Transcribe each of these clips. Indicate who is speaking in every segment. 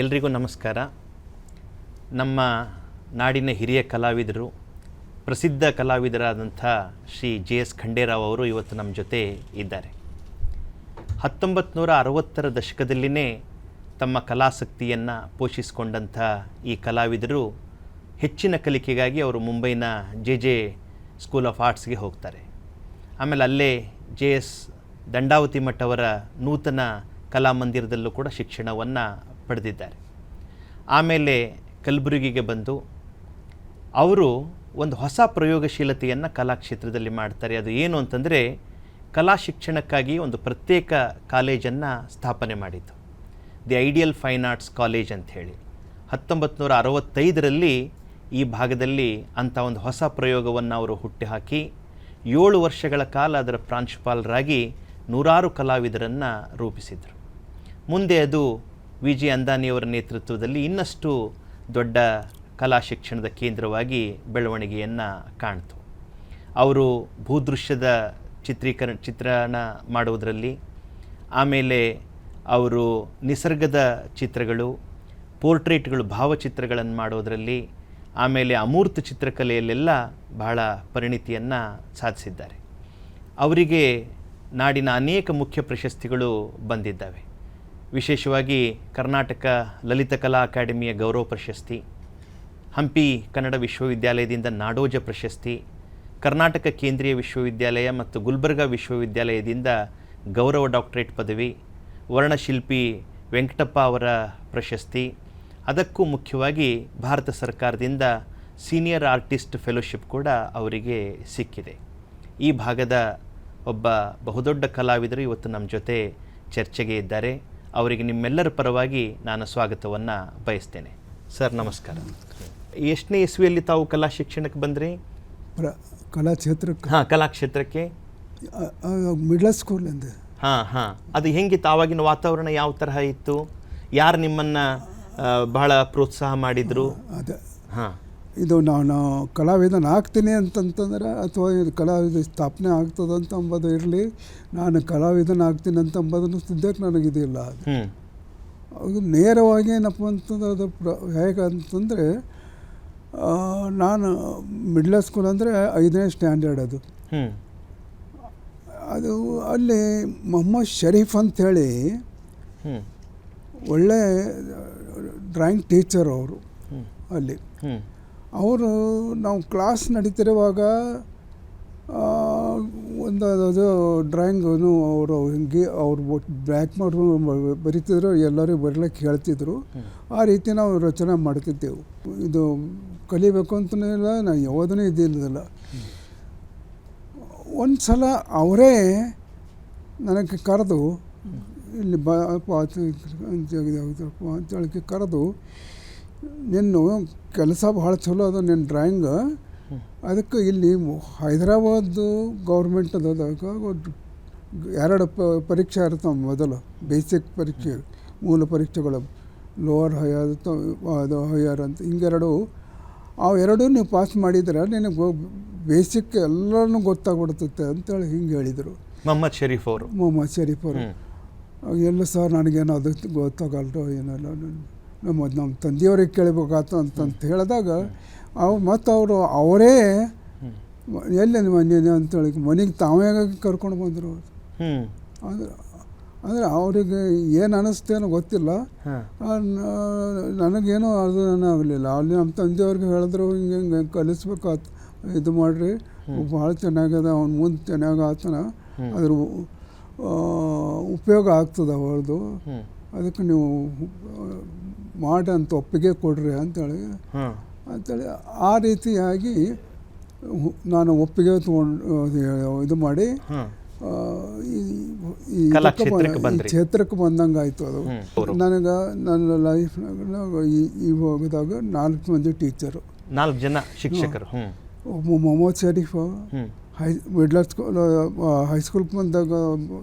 Speaker 1: ಎಲ್ರಿಗೂ ನಮಸ್ಕಾರ. ನಮ್ಮ ನಾಡಿನ ಹಿರಿಯ ಕಲಾವಿದರು, ಪ್ರಸಿದ್ಧ ಕಲಾವಿದರಾದಂಥ ಶ್ರೀ JS ಖಂಡೇರಾವ್ ಅವರು ಇವತ್ತು ನಮ್ಮ ಜೊತೆ ಇದ್ದಾರೆ. 1960ರ ದಶಕದಲ್ಲಿಯೇ ತಮ್ಮ ಕಲಾಸಕ್ತಿಯನ್ನು ಪೋಷಿಸಿಕೊಂಡಂಥ ಈ ಕಲಾವಿದರು ಹೆಚ್ಚಿನ ಕಲಿಕೆಗಾಗಿ ಅವರು ಮುಂಬೈನ JJ ಸ್ಕೂಲ್ ಆಫ್ ಆರ್ಟ್ಸ್ಗೆ ಹೋಗ್ತಾರೆ. ಆಮೇಲೆ ಅಲ್ಲೇ JS ದಂಡಾವತಿ ಮಠ್ ಅವರ ನೂತನ ಕಲಾಮಂದಿರದಲ್ಲೂ ಕೂಡ ಶಿಕ್ಷಣವನ್ನು ಪಡೆದಿದ್ದಾರೆ. ಆಮೇಲೆ ಕಲಬುರಗಿಗೆ ಬಂದು ಅವರು ಒಂದು ಹೊಸ ಪ್ರಯೋಗಶೀಲತೆಯನ್ನು ಕಲಾಕ್ಷೇತ್ರದಲ್ಲಿ ಮಾಡ್ತಾರೆ. ಅದು ಏನು ಅಂತಂದರೆ, ಕಲಾ ಶಿಕ್ಷಣಕ್ಕಾಗಿ ಒಂದು ಪ್ರತ್ಯೇಕ ಕಾಲೇಜನ್ನು ಸ್ಥಾಪನೆ ಮಾಡಿದ್ದು, the ideal fine arts college ಅಂತ ಹೇಳಿ. 1965ರಲ್ಲಿ ಈ ಭಾಗದಲ್ಲಿ ಅಂಥ ಒಂದು ಹೊಸ ಪ್ರಯೋಗವನ್ನು ಅವರು ಹುಟ್ಟುಹಾಕಿ 7 ವರ್ಷಗಳ ಕಾಲ ಅದರ ಪ್ರಾಂಶುಪಾಲರಾಗಿ ನೂರಾರು ಕಲಾವಿದರನ್ನು ರೂಪಿಸಿದರು. ಮುಂದೆ ಅದು VG ಅಂದಾನಿಯವರ ನೇತೃತ್ವದಲ್ಲಿ ಇನ್ನಷ್ಟು ದೊಡ್ಡ ಕಲಾ ಶಿಕ್ಷಣದ ಕೇಂದ್ರವಾಗಿ ಬೆಳವಣಿಗೆಯನ್ನು ಕಾಣ್ತು. ಅವರು ಭೂದೃಶ್ಯದ ಚಿತ್ರಣ ಮಾಡುವುದರಲ್ಲಿ, ಆಮೇಲೆ ಅವರು ನಿಸರ್ಗದ ಚಿತ್ರಗಳು, ಪೋರ್ಟ್ರೇಟ್ಗಳು, ಭಾವಚಿತ್ರಗಳನ್ನು ಮಾಡೋದರಲ್ಲಿ, ಆಮೇಲೆ ಅಮೂರ್ತ ಚಿತ್ರಕಲೆಯಲ್ಲೆಲ್ಲ ಬಹಳ ಪರಿಣಿತಿಯನ್ನು ಸಾಧಿಸಿದ್ದಾರೆ. ಅವರಿಗೆ ನಾಡಿನ ಅನೇಕ ಮುಖ್ಯ ಪ್ರಶಸ್ತಿಗಳು ಬಂದಿದ್ದಾವೆ. ವಿಶೇಷವಾಗಿ ಕರ್ನಾಟಕ ಲಲಿತ ಕಲಾ ಅಕಾಡೆಮಿಯ ಗೌರವ ಪ್ರಶಸ್ತಿ, ಹಂಪಿ ಕನ್ನಡ ವಿಶ್ವವಿದ್ಯಾಲಯದಿಂದ ನಾಡೋಜ ಪ್ರಶಸ್ತಿ, ಕರ್ನಾಟಕ ಕೇಂದ್ರೀಯ ವಿಶ್ವವಿದ್ಯಾಲಯ ಮತ್ತು ಗುಲ್ಬರ್ಗಾ ವಿಶ್ವವಿದ್ಯಾಲಯದಿಂದ ಗೌರವ ಡಾಕ್ಟರೇಟ್ ಪದವಿ, ವರ್ಣಶಿಲ್ಪಿ ವೆಂಕಟಪ್ಪ ಅವರ ಪ್ರಶಸ್ತಿ, ಅದಕ್ಕೂ ಮುಖ್ಯವಾಗಿ ಭಾರತ ಸರ್ಕಾರದಿಂದ ಸೀನಿಯರ್ ಆರ್ಟಿಸ್ಟ್ ಫೆಲೋಶಿಪ್ ಕೂಡ ಅವರಿಗೆ ಸಿಕ್ಕಿದೆ. ಈ ಭಾಗದ ಒಬ್ಬ ಬಹುದೊಡ್ಡ ಕಲಾವಿದರು ಇವತ್ತು ನಮ್ಮ ಜೊತೆ ಚರ್ಚೆಗೆ ಇದ್ದಾರೆ. ಅವರಿಗೆ ನಿಮ್ಮೆಲ್ಲರ ಪರವಾಗಿ ನಾನು ಸ್ವಾಗತವನ್ನು ಬಯಸ್ತೇನೆ. ಸರ್ ನಮಸ್ಕಾರ. ಎಷ್ಟನೇ ಇಸ್ವಿಯಲ್ಲಿ ತಾವು ಕಲಾ ಶಿಕ್ಷಣಕ್ಕೆ ಬಂದ್ರಿ?
Speaker 2: ಕಲಾಕ್ಷೇತ್ರಕ್ಕೆ?
Speaker 1: ಹಾಂ, ಕಲಾಕ್ಷೇತ್ರಕ್ಕೆ
Speaker 2: ಮಿಡ್ಲ್ ಸ್ಕೂಲಿಂದ.
Speaker 1: ಹಾಂ. ಅದು ಹೆಂಗಿತ್ತು? ಆವಾಗಿನ ವಾತಾವರಣ ಯಾವ ತರಹ ಇತ್ತು? ಯಾರು ನಿಮ್ಮನ್ನು ಬಹಳ ಪ್ರೋತ್ಸಾಹ ಮಾಡಿದರು?
Speaker 2: ಅದೇ,
Speaker 1: ಹಾಂ,
Speaker 2: ಇದು ನಾನು ಕಲಾವಿದನ ಆಗ್ತೀನಿ ಅಂತಂತಂದ್ರೆ, ಅಥವಾ ಇದು ಕಲಾವಿದ ಸ್ಥಾಪನೆ ಆಗ್ತದಂತ ಅಂಬೋದು ಇರಲಿ, ನಾನು ಕಲಾವಿದನ ಆಗ್ತೀನಿ ಅಂತ ಅಂಬೋದನ್ನು ಸದ್ಯಕ್ಕೆ ನನಗಿದಿಲ್ಲ. ಅದು ನೇರವಾಗಿ ಏನಪ್ಪ ಅಂತಂದ್ರೆ, ಅದು ಹೇಗೆ ಅಂತಂದರೆ, ನಾನು ಮಿಡ್ಲ್ ಸ್ಕೂಲ್ ಅಂದರೆ 5ನೇ ಸ್ಟ್ಯಾಂಡರ್ಡ್. ಅದು ಅಲ್ಲಿ ಮೊಹಮ್ಮದ್ ಶರೀಫ್ ಅಂಥೇಳಿ ಒಳ್ಳೆ ಡ್ರಾಯಿಂಗ್ ಟೀಚರ್ ಅವರು. ಅಲ್ಲಿ ಅವರು ನಾವು ಕ್ಲಾಸ್ ನಡೀತಿರುವಾಗ ಒಂದು ಅದು ಡ್ರಾಯಿಂಗನು ಅವರು ಹಿಂಗೆ ಅವ್ರು ಬ್ಲ್ಯಾಕ್ ಮಾಡ್ಕೊಂಡು ಬರೀತಿದ್ರು, ಎಲ್ಲರೂ ಬರಲಿಕ್ಕೆ ಹೇಳ್ತಿದ್ರು. ಆ ರೀತಿ ನಾವು ರಚನೆ ಮಾಡ್ತಿದ್ದೆವು. ಇದು ಕಲಿಬೇಕು ಅಂತಲೇ ಇಲ್ಲ, ನಾವು ಯಾವುದೂ ಇದಿಲ್ಲದಲ್ಲ. ಒಂದು ಸಲ ಅವರೇ ನನಗೆ ಕರೆದು, ಇಲ್ಲಿ ಅಂತೇಳಿ ಕರೆದು, ನಿನ್ನ ಕೆಲಸ ಭಾಳ ಚಲೋ ಅದು, ನಿನ್ನ ಡ್ರಾಯಿಂಗ್, ಅದಕ್ಕೆ ಇಲ್ಲಿ ಹೈದರಾಬಾದ್ ಗೌರ್ಮೆಂಟದ 2 ಪರೀಕ್ಷೆ ಇರ್ತಾವೆ. ಮೊದಲು ಬೇಸಿಕ್ ಪರೀಕ್ಷೆ, ಮೂಲ ಪರೀಕ್ಷೆಗಳು, ಲೋವರ್ ಹೈಯರ್ ಅದು ಹೈಯರ್ ಅಂತ, ಹಿಂಗೆರಡು. ಅವೆರಡೂ ನೀವು ಪಾಸ್ ಮಾಡಿದ್ರೆ ನಿನಗೆ ಬೇಸಿಕ್ ಎಲ್ಲನೂ ಗೊತ್ತಾಗ್ಬಿಡ್ತೈತೆ ಅಂತೇಳಿ ಹಿಂಗೆ ಹೇಳಿದರು
Speaker 1: ಮೊಹಮ್ಮದ್ ಶರೀಫ್ ಅವರು.
Speaker 2: ಎಲ್ಲ ಸರ್, ನನಗೇನೋ ಅದು ಗೊತ್ತಾಗಲ್ರೋ, ಏನೆಲ್ಲ ನಮ್ಮ ತಂದೆಯವ್ರಿಗೆ ಕೇಳಬೇಕಾಯ್ತು ಅಂತಂತ ಹೇಳಿದಾಗ, ಮತ್ತು ಅವರೇ ಎಲ್ಲಿ ಮನೆ ಅಂತೇಳಿ ಮನೆಗೆ ತಾವೇ ಕರ್ಕೊಂಡು ಬಂದರು. ಅಂದರೆ ಅವರಿಗೆ ಏನು ಅನ್ನಿಸ್ತೇನೋ ಗೊತ್ತಿಲ್ಲ, ನನಗೇನೋ ಅದು ಆಗಲಿಲ್ಲ. ಅಲ್ಲಿ ನಮ್ಮ ತಂದೆಯವ್ರಿಗೆ ಹೇಳಿದ್ರು, ಹಿಂಗೆ ಕಲಿಸ್ಬೇಕಾಯ್ತು, ಇದು ಮಾಡಿರಿ, ಭಾಳ ಚೆನ್ನಾಗಿದೆ, ಅವ್ನು ಮುಂದೆ ಚೆನ್ನಾಗಿ ಆತನ, ಅದ್ರ ಉಪಯೋಗ ಆಗ್ತದೆ ಅವ್ರದ್ದು, ಅದಕ್ಕೆ ನೀವು ಮಾಡಿ ಅಂತ ಒಪ್ಪಿಗೆ ಕೊಡ್ರಿ ಅಂತೇಳಿ ಆ ರೀತಿಯಾಗಿ ನಾನು ಒಪ್ಪಿಗೆ ತೊಗೊಂಡು ಇದು ಮಾಡಿ ಈ ಕ್ಷೇತ್ರಕ್ಕೆ ಬಂದಂಗೆ ಆಯಿತು. ಅದು ನನಗೆ ನನ್ನ ಲೈಫ್ನಾಗ ಈ ಹೋಗಿದಾಗ 4 ಮಂದಿ ಟೀಚರು,
Speaker 1: 4 ಜನ ಶಿಕ್ಷಕರು.
Speaker 2: ಒಬ್ಬ ಮೊಹಮ್ಮದ್ ಶರೀಫ್, ಮಿಡ್ಲ್ ಸ್ಕೂಲ್ ಹೈಸ್ಕೂಲ್ಗೆ ಬಂದಾಗ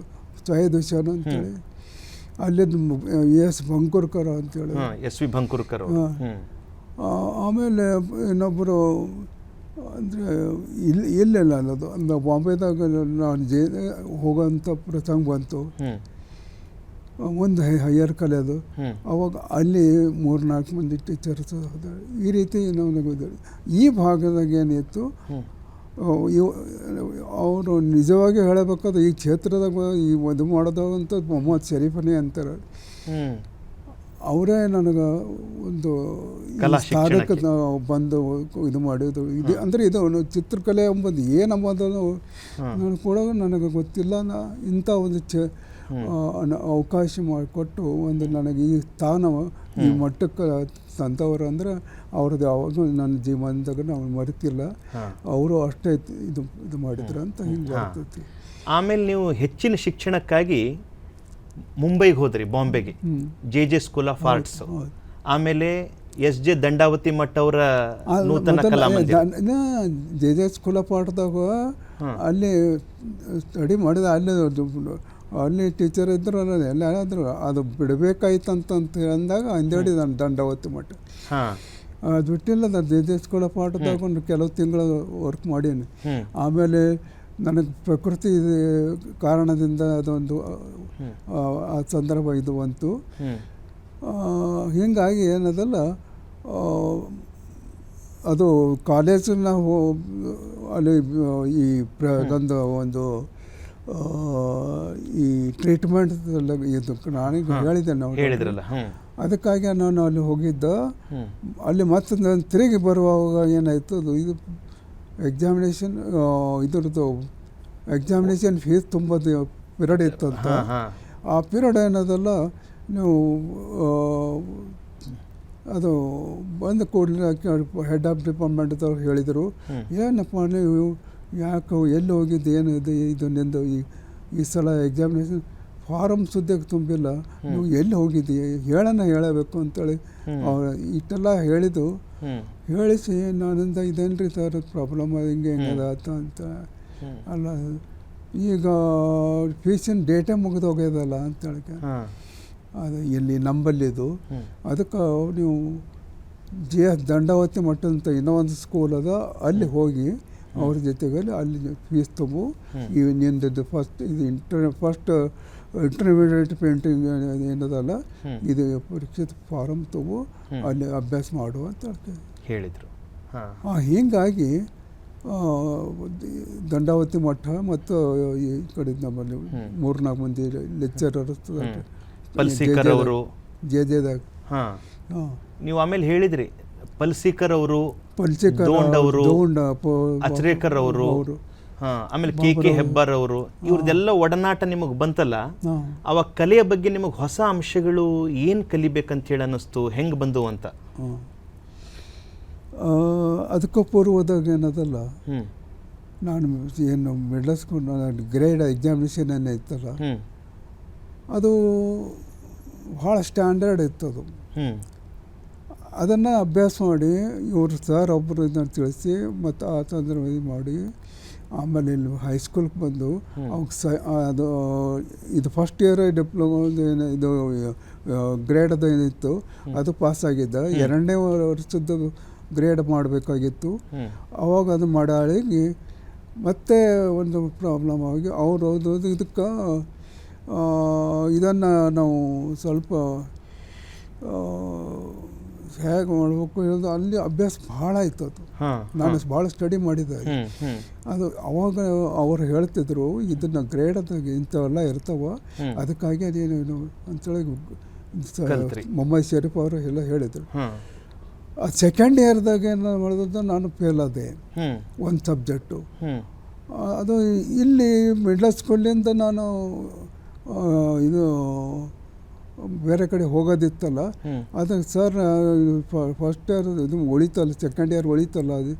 Speaker 2: ಸೈಯದ್ ಹುಸೇನ್ ಅಂತೇಳಿ, ಅಲ್ಲಿದ್ದು S ಬಂಕುರ್ಕರ್ ಅಂತೇಳಿ,
Speaker 1: SV ಬಂಕುರ್ಕರ್.
Speaker 2: ಆಮೇಲೆ ಇನ್ನೊಬ್ಬರು ಅಂದರೆ ಇಲ್ಲೆಲ್ಲ ಅನ್ನೋದು, ಅಂದರೆ ಬಾಂಬೆದಾಗ ನಾನು ಹೋಗೋಂಥ ಪ್ರಸಂಗ ಬಂತು. ಒಂದು ಹೈಯರ್ ಕಲಿಯೋದು.
Speaker 1: ಹ್ಮ್.
Speaker 2: ಅವಾಗ ಅಲ್ಲಿ 3-4 ಮಂದಿ ಟೀಚರ್ಸ್ ಈ ರೀತಿ ನಾವು ಈ ಭಾಗದಾಗ ಏನಿತ್ತು
Speaker 1: ಹ್ಮ್.
Speaker 2: ಅವರು ನಿಜವಾಗಿ ಹೇಳಬೇಕಾದ್ರೆ ಈ ಕ್ಷೇತ್ರದಾಗ ಈ ಇದು ಮಾಡೋದಂತ ಮೊಹಮ್ಮದ್ ಶರೀಫನೇ ಅಂತಾರೆ.
Speaker 1: ಹ್ಮ್.
Speaker 2: ಅವರೇ ನನಗೆ ಒಂದು ಸ್ಥಾನಕ್ಕೆ ಬಂದು ಇದು ಮಾಡಿದ್ರು. ಇದು ಅಂದರೆ ಇದು ಚಿತ್ರಕಲೆ ಎಂಬುದು ಏನಂಬುದು ನಾನು ಕೂಡ ನನಗೆ ಗೊತ್ತಿಲ್ಲ. ಇಂಥ ಒಂದು ಅವಕಾಶ ಮಾಡಿಕೊಟ್ಟು ಒಂದು ನನಗೆ ಈ ಸ್ಥಾನ ಈ ಮಟ್ಟಕ್ಕೆ ತಂದವರು ಅಂದರೆ ಅವ್ರದ್ದು ಯಾವಾಗಲೂ ನನ್ನ ಜೀವನದಾಗ ನಾವು ಮರಿತಿಲ್ಲ. ಅವರು ಅಷ್ಟೇ ಇದು ಮಾಡಿದ್ರು ಅಂತ ಹಿಂಗೆ ಬರ್ತೈತಿ.
Speaker 1: ಆಮೇಲೆ ನೀವು ಹೆಚ್ಚಿನ ಶಿಕ್ಷಣಕ್ಕಾಗಿ ಮುಂಬೈಗೆ ಹೋದ್ರಿ, ಬಾಂಬೆಗೆ, ಜೆ ಸ್ಕೂಲ್ ಆಫ್ ಆರ್ಟ್ಸ್. ಆಮೇಲೆ ಎಸ್.ಜೆ. ದಂಡಾವತಿ ಮಠ ಅವರ ನೂತನ ಕಲಾಮಂದಿರ.
Speaker 2: ಜೆ ಸ್ಕೂಲ್ ಆಫ್ ಆರ್ಟ್ದಾಗ ಅಲ್ಲಿ ಸ್ಟಡಿ ಮಾಡಿದ. ಅಲ್ಲಿ ಟೀಚರ್ ಇದ್ರು ಎಲ್ಲಾದರೂ ಅದು ಬಿಡಬೇಕಾಯ್ತಂತ ಅಂದಾಗ ಅಂದೇಳಿ ನಾನು ದಂಡಾವತಿ ಮಠ ಅದು ಬಿಟ್ಟಿಲ್ಲ. ಜೆ ಸ್ಕೂಲ್ ಆಫ್ ಆರ್ಟ್ದಾಗ ಒಂದು ಕೆಲವು ತಿಂಗಳು ವರ್ಕ್ ಮಾಡೀನಿ. ಆಮೇಲೆ ನನಗೆ ಪ್ರಕೃತಿ ಕಾರಣದಿಂದ ಅದೊಂದು ಆ ಸಂದರ್ಭ ಇದು ಬಂತು. ಹೀಗಾಗಿ ಏನದಲ್ಲ ಅದು ಕಾಲೇಜು ನಾವು ಅಲ್ಲಿ ಈ ನಂದು ಒಂದು ಈ ಟ್ರೀಟ್ಮೆಂಟ್ ಇದು ನಾನೀಗ ಹೇಳಿದ್ದೆ ನಾವು
Speaker 1: ಹೇಳಿದ್ರಲ್ಲ.
Speaker 2: ಅದಕ್ಕಾಗಿ ನಾನು ಅಲ್ಲಿ ಹೋಗಿದ್ದ. ಅಲ್ಲಿ ಮತ್ತೆ ನಾನು ತಿರುಗಿ ಬರುವಾಗ ಏನಾಯಿತು, ಅದು ಇದು ಎಕ್ಸಾಮಿನೇಷನ್ ಇದ್ರದ್ದು ಎಕ್ಸಾಮಿನೇಷನ್ ಫೀಸ್ ತುಂಬೋದು ಪಿರಿಯಡ್ ಇತ್ತಂತ. ಆ ಪಿರಿಯಡ್ ಏನದಲ್ಲ ನೀವು ಅದು ಬಂದ ಕೂಡಲೇ ಹೆಡ್ ಆಫ್ ಡಿಪಾರ್ಟ್ಮೆಂಟ್ದವ್ರು ಹೇಳಿದರು, ಏನಪ್ಪ ನೀವು ಯಾಕೆ ಎಲ್ಲಿ ಹೋಗಿದ್ದು, ಏನು ಇದು ನಿಂದು ಈ ಸಲ ಎಕ್ಸಾಮಿನೇಷನ್ ಫಾರಮ್ ಸುದ್ದಿಗೆ ತುಂಬಿಲ್ಲ, ನೀವು ಎಲ್ಲಿ ಹೋಗಿದ್ದೀಯ ಹೇಳಬೇಕು ಅಂತೇಳಿ ಇಷ್ಟೆಲ್ಲ ಹೇಳಿದ್ದು. ಹೇಳಿಸಿ ನಾನಿಂದ ಇದೇನು ರೀ ಸರ್ ಪ್ರಾಬ್ಲಮ್ ಹಿಂಗೆ ಹೆಂಗದ ಅಂತ. ಅಲ್ಲ ಈಗ ಫೀಸಿನ ಡೇಟೇ ಮುಗಿದು ಹೋಗ್ಯದಲ್ಲ ಅಂತೇಳಿ ಅದು ಇಲ್ಲಿ ನಂಬಲ್ಲಿದು. ಅದಕ್ಕೆ ನೀವು JS ದಂಡಾವತಿ ಮಠ ಅಂತ ಇನ್ನೂ ಒಂದು ಸ್ಕೂಲ್ ಅದ, ಅಲ್ಲಿ ಹೋಗಿ ಅವ್ರ ಜೊತೆಗೆ ಅಲ್ಲಿ ಫೀಸ್ ತುಂಬು. ಈ ನಿಂದು ಫಸ್ಟ್ ಇಂಟರ್ಮೀಡಿಯೇಟ್ ಪೇಂಟಿಂಗ್ ಏನದಲ್ಲ ಇದು ಪರೀಕ್ಷೆ ಫಾರಮ್ ತುಂಬು, ಅಲ್ಲಿ ಅಭ್ಯಾಸ ಮಾಡು ಅಂತ
Speaker 1: ಹೇಳಿದರು.
Speaker 2: ಹೀಗಾಗಿ ದಂಡಾವತಿ ಮಠ ಮತ್ತು ಈ ಕಡೆ ನಮ್ಮಲ್ಲಿ 3-4 ಮಂದಿ ಲೆಕ್ಚರರ್ಸ್
Speaker 1: ಪಲ್ಸೀಕರ್ ಅವರು
Speaker 2: ಜೆದಾಗ.
Speaker 1: ನೀವು ಆಮೇಲೆ ಹೇಳಿದ್ರಿ ಪಲ್ಸೀಕರ್ ಅವರು,
Speaker 2: ಪಲ್ಸೀಕರ್
Speaker 1: ಅವರು, ಅಚ್ರೇಕರ್ ಅವರು, ಆಮೇಲೆ ಕೆ ಹೆಬ್ಬಾರ್ ಅವರು, ಇವ್ರದ್ದೆಲ್ಲ ಒಡನಾಟ ನಿಮಗೆ ಬಂತಲ್ಲ, ಅವಾಗ ಕಲೆಯ ಬಗ್ಗೆ ನಿಮಗೆ ಹೊಸ ಅಂಶಗಳು ಏನು ಕಲಿಬೇಕಂತ ಹೇಳಿ ಅನ್ನಿಸ್ತು, ಹೆಂಗೆ ಬಂದು ಅಂತ?
Speaker 2: ಅದಕ್ಕೆ ಪೂರ್ವದಾಗ ಏನದಲ್ಲ, ನಾನು ಏನು ಮಿಡ್ಲ್ ಸ್ಕೂಲ್ ಗ್ರೇಡ್ ಎಕ್ಸಾಮಿನೇಷನ್ ಏನೇ ಇತ್ತಲ್ಲ, ಅದು ಭಾಳ ಸ್ಟ್ಯಾಂಡರ್ಡ್ ಇತ್ತದು. ಅದನ್ನು ಅಭ್ಯಾಸ ಮಾಡಿ ಇವರು ಸರ್ ಒಬ್ಬರು ಇದನ್ನು ತಿಳಿಸಿ ಮತ್ತು ಆ ಸಂದರ್ಭ ಮಾಡಿ ಆಮೇಲೆ ಇಲ್ಲಿ ಹೈಸ್ಕೂಲ್ಗೆ ಬಂದು ಅವಾಗ ಅದು ಇದು ಫಸ್ಟ್ ಇಯರ್ ಡಿಪ್ಲೊಮಾ ಇದು ಗ್ರೇಡ್ ಅದು ಏನಿತ್ತು ಅದು ಪಾಸಾಗಿದ್ದ. 2ನೇ ವರ್ಷದ್ದು ಗ್ರೇಡ್ ಮಾಡಬೇಕಾಗಿತ್ತು. ಅವಾಗ ಅದು ಮಾಡಾಳಿಗೆ ಮತ್ತೆ ಒಂದು ಪ್ರಾಬ್ಲಮ್ ಆಗಿ ಅವರು ಇದಕ್ಕೆ ಇದನ್ನು ನಾವು ಸ್ವಲ್ಪ ಹೇಗೆ ಮಾಡಬೇಕು ಹೇಳೋದು ಅಲ್ಲಿ ಅಭ್ಯಾಸ ಭಾಳ ಆಯ್ತು. ಅದು ನಾನು ಭಾಳ ಸ್ಟಡಿ ಮಾಡಿದ್ದೆ. ಅದು ಅವಾಗ ಅವರು ಹೇಳ್ತಿದ್ರು ಇದನ್ನು ಗ್ರೇಡದಾಗ ಇಂಥವೆಲ್ಲ ಇರ್ತಾವ, ಅದಕ್ಕಾಗಿ ಅದೇನು ಅಂತೇಳಿ ಮೊಹಮ್ಮದ್ ಶರೀಫ್ ಅವರು ಎಲ್ಲ ಹೇಳಿದರು. ಸೆಕೆಂಡ್ ಇಯರ್ದಾಗ ಏನು ಮಾಡಿದ್ದು ನಾನು ಫೇಲ್ ಆದೆ ಒಂದು ಸಬ್ಜೆಕ್ಟು. ಅದು ಇಲ್ಲಿ ಮಿಡ್ಲ್ ಸ್ಕೂಲಿಂದ ನಾನು ಇದು ಬೇರೆ ಕಡೆ ಹೋಗೋದಿತ್ತಲ್ಲ, ಅದಕ್ಕೆ ಸರ್ ಫಸ್ಟ್ ಇಯರ್ ಇದು ಉಳಿತಲ್ಲ, ಸೆಕೆಂಡ್ ಇಯರ್ ಉಳಿತಲ್ಲ, ಅದು